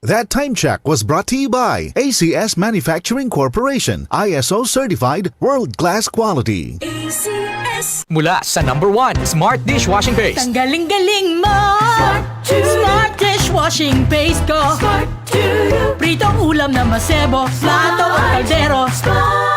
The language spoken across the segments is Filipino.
That time check was brought to you by ACS Manufacturing Corporation, ISO certified world-class quality. ACS. Mula sa #1 Smart Dishwashing Paste. Tanggaling-galing mo! Smart Dishwashing Paste ko! Pritong ulam na masebo, plato o kaldero.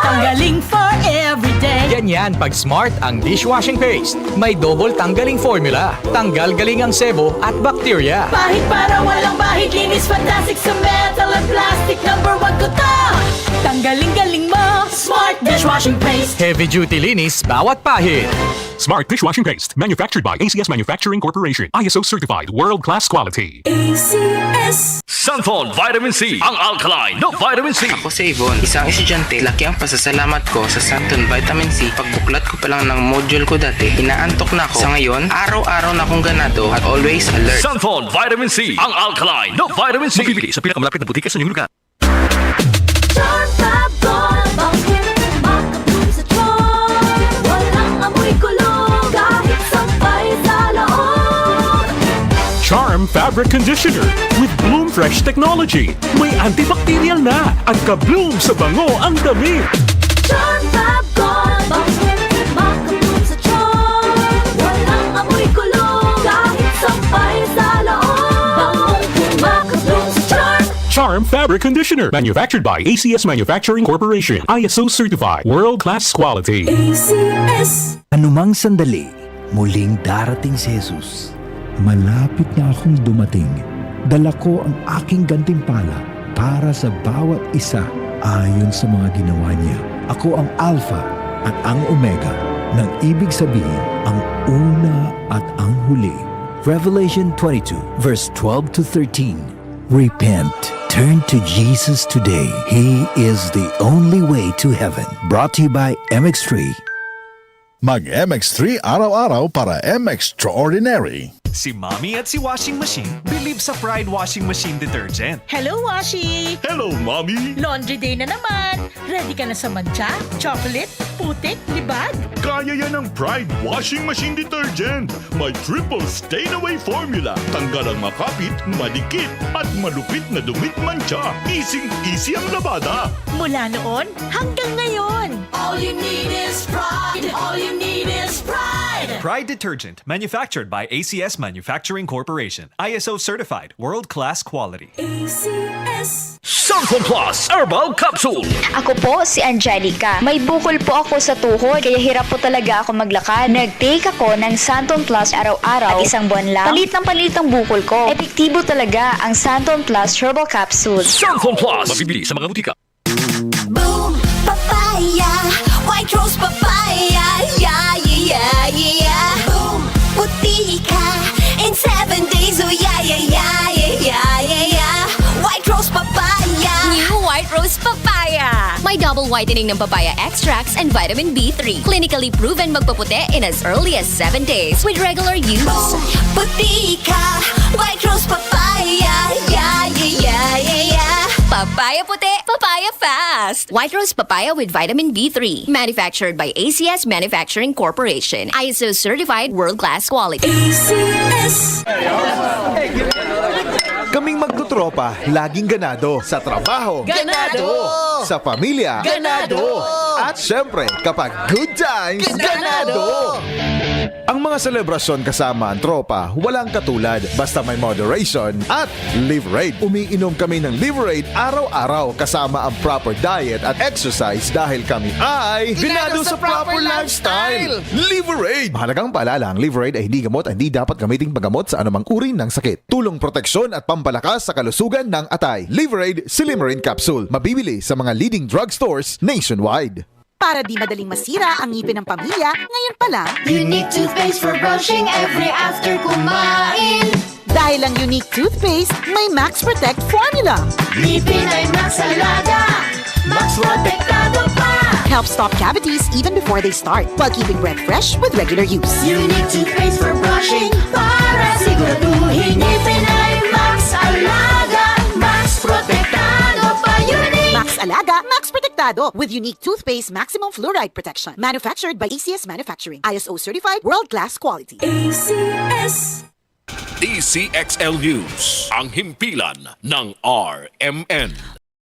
Tanggaling for everyday. Ganyan pag Smart ang dishwashing paste. May double tanggaling formula. Tanggal galing ang sebo at bakterya. Bahid para walang bahid, linis fantastic sa metal at plastic. #1 ko to! Tanggaling-galing mo! Smart Dishwashing Paste. Heavy duty linis bawat pahid. Smart Dishwashing Paste, manufactured by ACS Manufacturing Corporation. ISO certified world-class quality. ACS. Sunfall Vitamin C, ang alkaline na vitamin C. Ako si Yvonne, isang estudyante. Laki ang pasasalamat ko sa Sunfall Vitamin C. Pagbuklat ko pa lang ng module ko dati, inaantok na ako. Sa ngayon, araw-araw na akong ganado at always alert. Sunfall Vitamin C, ang alkaline na vitamin C. Mabibili sa pinakamalapit na butika sa inyong lugar. Charm Fabric Conditioner with Bloom Fresh Technology. May antibacterial na at ka-bloom sa bango ang damit. Charm Fab Gold, bakit makabloom sa charm? Walang amoy kulong, kahit sampay sa loob. Makabloom sa charm. Charm Fabric Conditioner, manufactured by ACS Manufacturing Corporation. ISO certified world-class quality. ACS. Anumang sandali, muling darating si Jesus. Malapit na akong dumating. Dala ko ang aking gantimpala para sa bawat isa ayon sa mga ginawa niya. Ako ang Alpha at ang Omega, nang ibig sabihin ang una at ang huli. Revelation 22 verse 12 to 13. Repent. Turn to Jesus today. He is the only way to heaven. Brought to you by MX3. Mag-MX3 araw-araw para M-Extraordinary. Si Mommy at si Washing Machine believe sa Pride Washing Machine Detergent. Hello, Washi! Hello, Mommy! Laundry day na naman! Ready ka na sa mancha, chocolate, putik, libag? Kaya yan ang Pride Washing Machine Detergent. May triple stain-away formula. Tanggal ang makapit, madikit, at malupit na dumit mancha. Easy ang labada. Mula noon hanggang ngayon. All you need is pride. All you need is pride. Pride Detergent, manufactured by ACS Manufacturing Corporation. ISO certified, world-class quality. ACS. Sunfall Plus Herbal Capsule. Ako po si Angelica. May bukol po ako sa tuhod, kaya hirap po talaga ako maglakad. Nag-take ako ng Santon Plus araw-araw at isang buwan lang. Palit ang bukol ko. Epektibo talaga ang Santon Plus Herbal Capsule. Sunfall Plus. Mabibili sa mga butika. Boom! Papaya! White rose papaya! Yeah, yeah, yeah! Boom! Puti ka! In 7 days, oh yeah, yeah, yeah, yeah, yeah, yeah! White rose papaya! New White Rose Papaya. May double whitening ng papaya extracts and vitamin B3. Clinically proven magpaputi in as early as 7 days with regular use. Boom! Puti ka! White rose papaya! Yeah, yeah, yeah, yeah, yeah! Papaya puti, papaya fast. White Rose Papaya with vitamin B3. Manufactured by ACS Manufacturing Corporation. ISO certified world-class quality. ACS. Kaming magtutropa, laging ganado. Sa trabaho, Ganado! Sa pamilya, Ganado! At syempre, kapag good times, ganado! Ang mga selebrasyon kasama ang tropa, walang katulad. Basta may moderation at Liverade. Umiinom kami ng Liverade araw-araw kasama ang proper diet at exercise dahil kami ay ganado sa proper lifestyle. Liverade! Mahalagang paalala, ang Liverade ay hindi gamot at hindi dapat gamiting paggamot sa anumang uri ng sakit. Tulong proteksyon at pampalakas sa kalusugan ng atay. Liverade Silymarin Capsule. Mabibili sa mga leading drugstores nationwide. Para di madaling masira ang ngipin ng pamilya, ngayon pa lang, Unique toothpaste for brushing every after kumain. dahil ang unique toothpaste, may Max Protect formula. Ngipin ay Max Alaga, Max Protektado pa. Helps stop cavities even before they start, while keeping breath fresh with regular use. Unique toothpaste for brushing para siguraduhin ngipin ay Max Alaga, Max Protektado pa. Unique Max Alaga, Max Protectado with unique toothpaste maximum fluoride protection. Manufactured by ACS Manufacturing. ISO certified world-class quality. ACS. DCXL News, ang himpilan ng RMN.